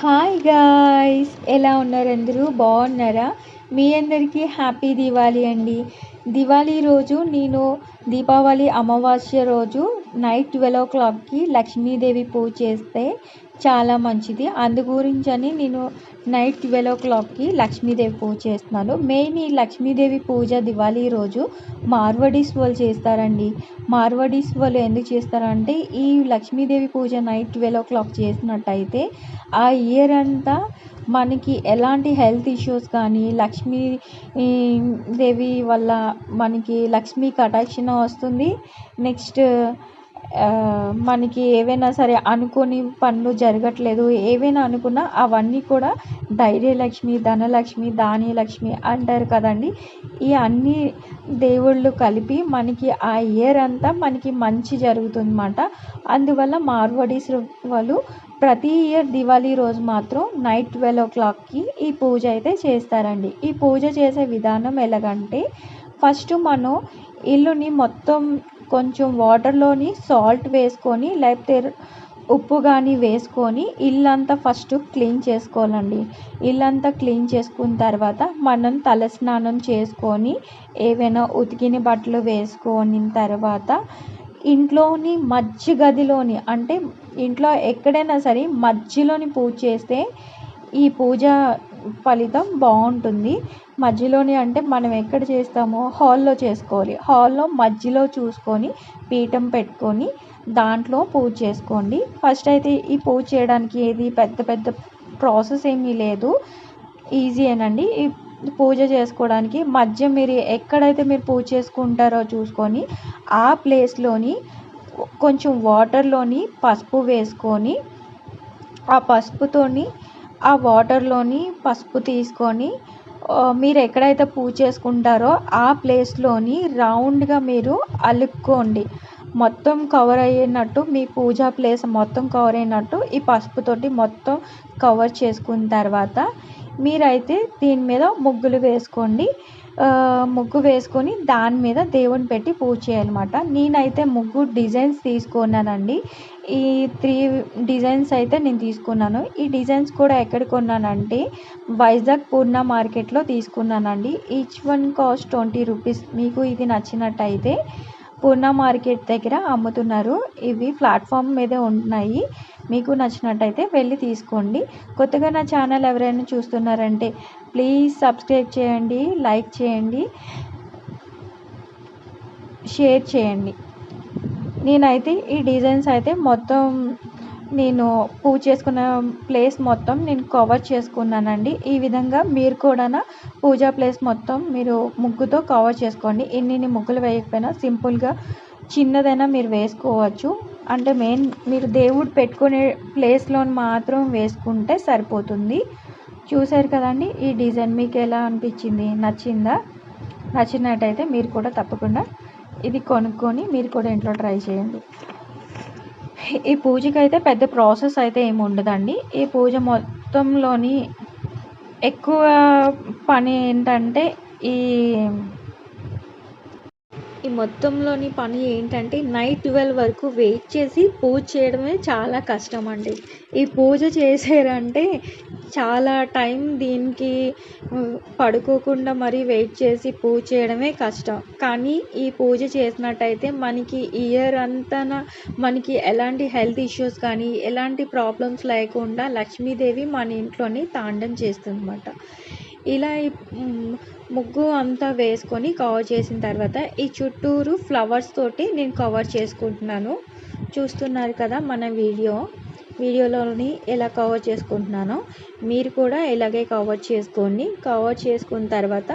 Hi guys, ఎలా ఉన్నారు? అందరూ బాగున్నారా? మీ అందరికీ హ్యాపీ దివాళీ అండి. దివాళీ రోజు నేను దీపావళి అమావాస్య రోజు నైట్ 12 o'clockకి లక్ష్మీదేవి పూజ చేస్తే చాలా మంచిది. అందు గురించని నేను నైట్ 12 o'clockకి లక్ష్మీదేవి పూజ చేస్తున్నాను. మెయిన్ ఈ లక్ష్మీదేవి పూజ దివాళీ రోజు మార్వడీస్ వాళ్ళు చేస్తారండి. మార్వడీస్ వాళ్ళు ఎందుకు చేస్తారంటే ఈ లక్ష్మీదేవి పూజ నైట్ 12 o'clock చేసినట్టయితే ఆ ఇయర్ అంతా మనకి ఎలాంటి హెల్త్ ఇష్యూస్ కానీ లక్ష్మీ దేవి వల్ల మనకి లక్ష్మీ కటాక్షణ వస్తుంది. నెక్స్ట్ మనకి ఏవైనా సరే అనుకోని పనులు జరగట్లేదు, ఏవైనా అనుకున్నా అవన్నీ కూడా ధైర్యలక్ష్మి, ధనలక్ష్మి, ధాన్యలక్ష్మి అంటారు కదండి. ఈ అన్ని దేవుళ్ళు కలిపి మనకి ఆ ఇయర్ అంతా మనకి మంచి జరుగుతుందన్నమాట. అందువల్ల మార్వడీస్ వాళ్ళు ప్రతి ఇయర్ దివాళీ రోజు మాత్రం నైట్ 12 o'clockకి ఈ పూజ అయితే చేస్తారండి. ఈ పూజ చేసే విధానం ఎలాగంటే ఫస్ట్ మనం ఇల్లుని మొత్తం కొంచెం వాటర్లోని సాల్ట్ వేసుకొని లేకపోతే ఉప్పు కానీ వేసుకొని ఇల్లంతా ఫస్ట్ క్లీన్ చేసుకోవాలండి. ఇల్లంతా క్లీన్ చేసుకున్న తర్వాత మనం తలస్నానం చేసుకొని ఏవైనా ఉతికిన బట్టలు వేసుకొని తర్వాత ఇంట్లోని మధ్య గదిలోని అంటే ఇంట్లో ఎక్కడైనా సరే మధ్యలోని పూజ చేస్తే ఈ పూజ ఫలితం బాగుంటుంది. మధ్యలోని అంటే మనం ఎక్కడ చేస్తామో హాల్లో చేసుకోవాలి. హాల్లో మధ్యలో చూసుకొని పీఠం పెట్టుకొని దాంట్లో పూజ చేసుకోండి. ఫస్ట్ అయితే ఈ పూజ చేయడానికి ఏది పెద్ద పెద్ద ప్రాసెస్ ఏమీ లేదు, ఈజీయేనండి. ఈ పూజ చేసుకోవడానికి మధ్య మీరు ఎక్కడైతే మీరు పూజ చేసుకుంటారో చూసుకొని ఆ ప్లేస్లోని కొంచెం వాటర్లోని పసుపు వేసుకొని ఆ పసుపుతోని ఆ వాటర్లోని పసుపు తీసుకొని మీరు ఎక్కడైతే పూజ చేసుకుంటారో ఆ ప్లేస్లోని రౌండ్గా మీరు అలుక్కోండి. మొత్తం కవర్ అయ్యేటట్టు మీ పూజా ప్లేస్ మొత్తం కవర్ అయినట్టు ఈ పసుపుతోటి మొత్తం కవర్ చేసుకున్న తర్వాత మీరైతే దీని మీద ముగ్గులు వేసుకోండి. ముగ్గు వేసుకొని దాని మీద దేవుని పెట్టి పూజ చేయాలన్నమాట. నేనైతే ముగ్గు డిజైన్స్ తీసుకున్నానండి. ఈ 3 డిజైన్స్ అయితే నేను తీసుకున్నాను. ఈ డిజైన్స్ కూడా ఎక్కడ కొన్నానంటే వైజాగ్ పూర్ణ మార్కెట్లో తీసుకున్నానండి. Each one cost 20 rupees. మీకు ఇది నచ్చినట్టయితే పూర్ణ మార్కెట్ దగ్గర అమ్ముతున్నారు. ఇవి ప్లాట్ఫామ్ మీదే ఉన్నాయి. మీకు నచ్చినట్టయితే వెళ్ళి తీసుకోండి. కొత్తగా నా ఛానల్ ఎవరైనా చూస్తున్నారంటే ప్లీజ్ సబ్స్క్రైబ్ చేయండి, లైక్ చేయండి, షేర్ చేయండి. నేనైతే ఈ డిజైన్స్ అయితే మొత్తం నేను పూజ చేసుకున్న ప్లేస్ మొత్తం నేను కవర్ చేసుకున్నానండి. ఈ విధంగా మీరు కూడా పూజా ప్లేస్ మొత్తం మీరు ముగ్గుతో కవర్ చేసుకోండి. ఇన్ని ముగ్గులు వేయకపోయినా సింపుల్గా చిన్నదైనా మీరు వేసుకోవచ్చు. అంటే మెయిన్ మీరు దేవుడు పెట్టుకునే ప్లేస్లో మాత్రం వేసుకుంటే సరిపోతుంది. చూసారు కదండి ఈ డిజైన్ మీకు ఎలా అనిపించింది? నచ్చిందా? నచ్చినట్టయితే మీరు కూడా తప్పకుండా ఇది కొనుక్కొని మీరు కూడా ఇంట్లో ట్రై చేయండి. ఈ పూజకి అయితే పెద్ద ప్రాసెస్ అయితే ఏమి ఉండదండి. ఈ పూజ మొత్తంలోని ఎక్కువ పని ఏంటంటే ఈ మొత్తంలోని పని ఏంటంటే నైట్ 12 వరకు వెయిట్ చేసి పూజ చేయడమే చాలా కష్టం అండి. ఈ పూజ చేసారంటే చాలా టైం దీనికి పడుకోకుండా మరీ వెయిట్ చేసి పూజ చేయడమే కష్టం. కానీ ఈ పూజ చేసినట్టయితే మనకి ఇయర్ అంతా మనకి ఎలాంటి హెల్త్ ఇష్యూస్ కానీ ఎలాంటి ప్రాబ్లమ్స్ లేకుండా లక్ష్మీదేవి మన ఇంట్లోని తాండం చేస్తుందన్నమాట. ఇలా ముగ్గు అంతా వేసుకొని కవర్ చేసిన తర్వాత ఈ చుట్టూరు ఫ్లవర్స్ తోటి నేను కవర్ చేసుకుంటున్నాను. చూస్తున్నారు కదా మన వీడియోలోని ఎలా కవర్ చేసుకుంటున్నానో మీరు కూడా ఇలాగే కవర్ చేసుకోండి. కవర్ చేసుకున్న తర్వాత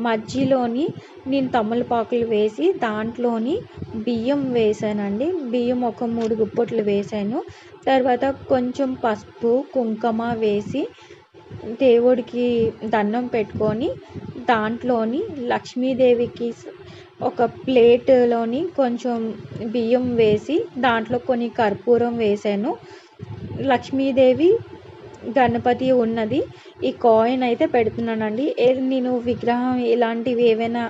మధ్యలోని నేను తమలపాకులు వేసి దాంట్లోని బియ్యం వేసానండి. బియ్యం ఒక 3 గుప్పట్లు వేసాను. తర్వాత కొంచెం పసుపు కుంకుమ వేసి దేవుడికి దండం పెట్టుకొని దాంట్లోని లక్ష్మీదేవికి ఒక ప్లేట్లోని కొంచెం బియ్యం వేసి దాంట్లో కొన్ని కర్పూరం వేసాను. లక్ష్మీదేవి గణపతి ఉన్నది ఈ కాయిన్ అయితే పెడుతున్నానండి. నేను విగ్రహం ఇలాంటివి ఏవైనా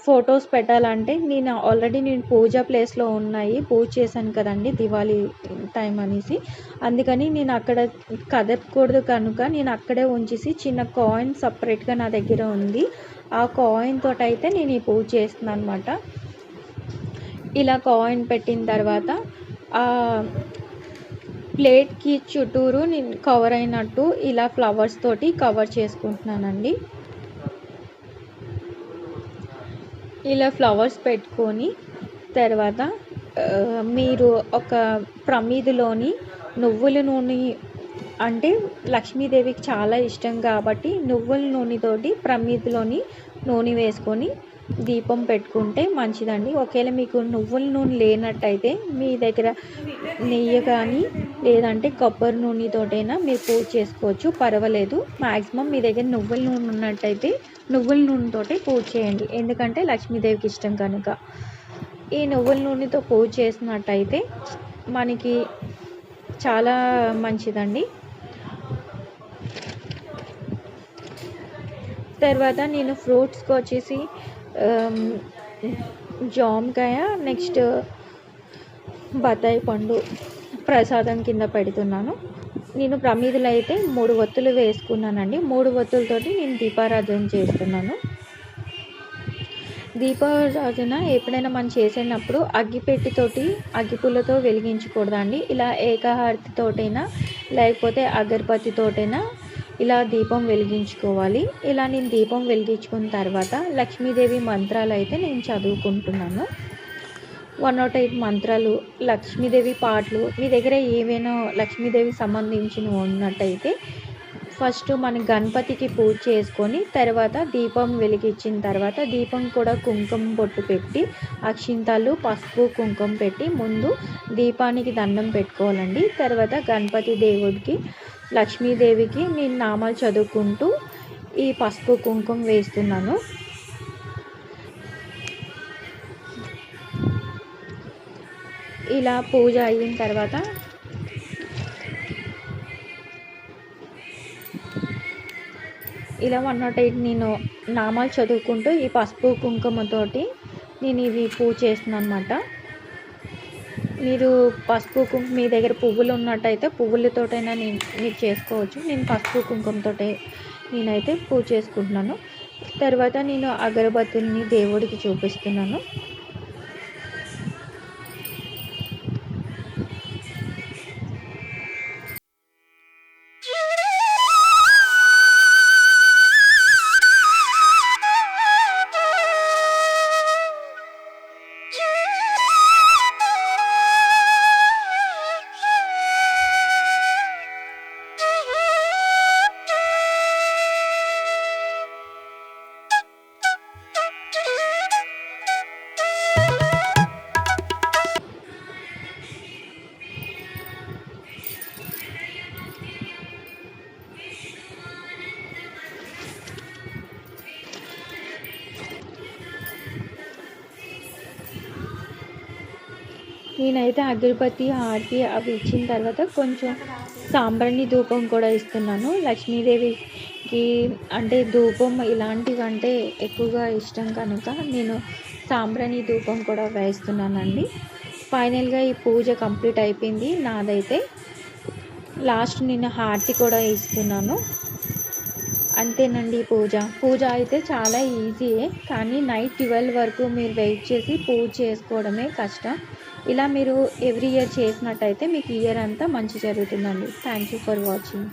ఫొటోస్ పెట్టాలంటే నేను పూజ ప్లేస్లో ఉన్నాయి, పూజ చేశాను కదండి దివాళీ టైం అనేసి, అందుకని నేను అక్కడ కదపకూడదు కనుక నేను అక్కడే ఉంచేసి చిన్న కాయిన్ సపరేట్గా నా దగ్గర ఉంది, ఆ కాయిన్ తోటి అయితే నేను ఈ పూజ చేస్తున్నాను అనమాట. ఇలా కాయిన్ పెట్టిన తర్వాత ప్లేట్కి చుట్టూరు నేను కవర్ అయినట్టు ఇలా ఫ్లవర్స్ తోటి కవర్ చేసుకుంటున్నానండి. ఇలా ఫ్లవర్స్ పెట్టుకొని తర్వాత మీరు ఒక ప్రమిదిలోని నువ్వుల నూనె, అంటే లక్ష్మీదేవికి చాలా ఇష్టం కాబట్టి నువ్వుల నూనెతోటి ప్రమిదిలోని నూనె వేసుకొని దీపం పెట్టుకుంటే మంచిదండి. ఒకవేళ మీకు నువ్వుల నూనె లేనట్టయితే మీ దగ్గర నెయ్యి కానీ లేదంటే కొబ్బరి నూనెతోటైనా మీరు పూజ చేసుకోవచ్చు, పర్వాలేదు. మ్యాక్సిమం మీ దగ్గర నువ్వుల నూనె ఉన్నట్టయితే నువ్వుల నూనెతోటి పూజ చేయండి, ఎందుకంటే లక్ష్మీదేవికి ఇష్టం కనుక. ఈ నువ్వుల నూనెతో పూజ చేసినట్టయితే మనకి చాలా మంచిదండి. తర్వాత నేను ఫ్రూట్స్కి వచ్చేసి జామకాయ, నెక్స్ట్ బత్తాయి పండు ప్రసాదం కింద పెడుతున్నాను. నేను ప్రమిదలో అయితే 3 ఒత్తులు వేసుకున్నానండి. 3 ఒత్తులతోటి నేను దీపారాధన చేస్తున్నాను. దీపారాధన ఎప్పుడైనా మనం చేసేటప్పుడు అగ్గిపెట్టితోటి అగ్గిపుల్లతో వెలిగించకూడదండి. ఇలా ఏకహారతితోటైనా లేకపోతే అగరబత్తితోటైనా ఇలా దీపం వెలిగించుకోవాలి. ఇలా నేను దీపం వెలిగించుకున్న తర్వాత లక్ష్మీదేవి మంత్రాలు అయితే నేను చదువుకుంటున్నాను. 108 మంత్రాలు, లక్ష్మీదేవి పాటలు మీ దగ్గర ఏవైనా లక్ష్మీదేవికి సంబంధించినవి ఉన్నట్టయితే ఫస్ట్ మన గణపతికి పూజ చేసుకొని తర్వాత దీపం వెలిగించిన తర్వాత దీపం కూడా కుంకుమ బొట్టు పెట్టి అక్షింతలు, పసుపు, కుంకుమ పెట్టి ముందు దీపానికి దండం పెట్టుకోవాలండి. తర్వాత గణపతి దేవుడికి, లక్ష్మీదేవికి నేను నామాలు చదువుకుంటూ ఈ పసుపు కుంకుమ వేస్తున్నాను. ఇలా పూజ అయిన తర్వాత ఇలా 108 నేను నామాలు చదువుకుంటూ ఈ పసుపు కుంకుమతోటి నేను ఇవి పూజ చేస్తున్నాను అనమాట. మీరు పసుపు కుంకుమ మీ దగ్గర పువ్వులు ఉన్నట్టయితే పువ్వులతోటైనా మీరు చేసుకోవచ్చు. నేను పసుపు కుంకుమతోటే నేనైతే పూజ చేసుకుంటున్నాను. తర్వాత నేను అగరబత్తుల్ని దేవుడికి చూపిస్తున్నాను. నేనైతే అగరబత్తి, హారతి అవి ఇచ్చిన తర్వాత కొంచెం సాంబ్రాణి ధూపం కూడా ఇస్తున్నాను. లక్ష్మీదేవికి అంటే ధూపం ఇలాంటివి అంటే ఎక్కువగా ఇష్టం కనుక నేను సాంబ్రాణి ధూపం కూడా వేస్తున్నానండి. ఫైనల్గా ఈ పూజ కంప్లీట్ అయిపోయింది నాదైతే. లాస్ట్ నేను హారతి కూడా ఇస్తున్నాను. అంతేనండి పూజ అయితే చాలా ఈజీయే, కానీ నైట్ 12 వరకు మీరు వెయిట్ చేసి పూజ చేసుకోవడమే కష్టం. ఇలా మీరు ఎవ్రీ ఇయర్ చేసినట్టయితే మీకు ఇయర్ అంతా మంచి జరుగుతుందండి. Thank you for watching.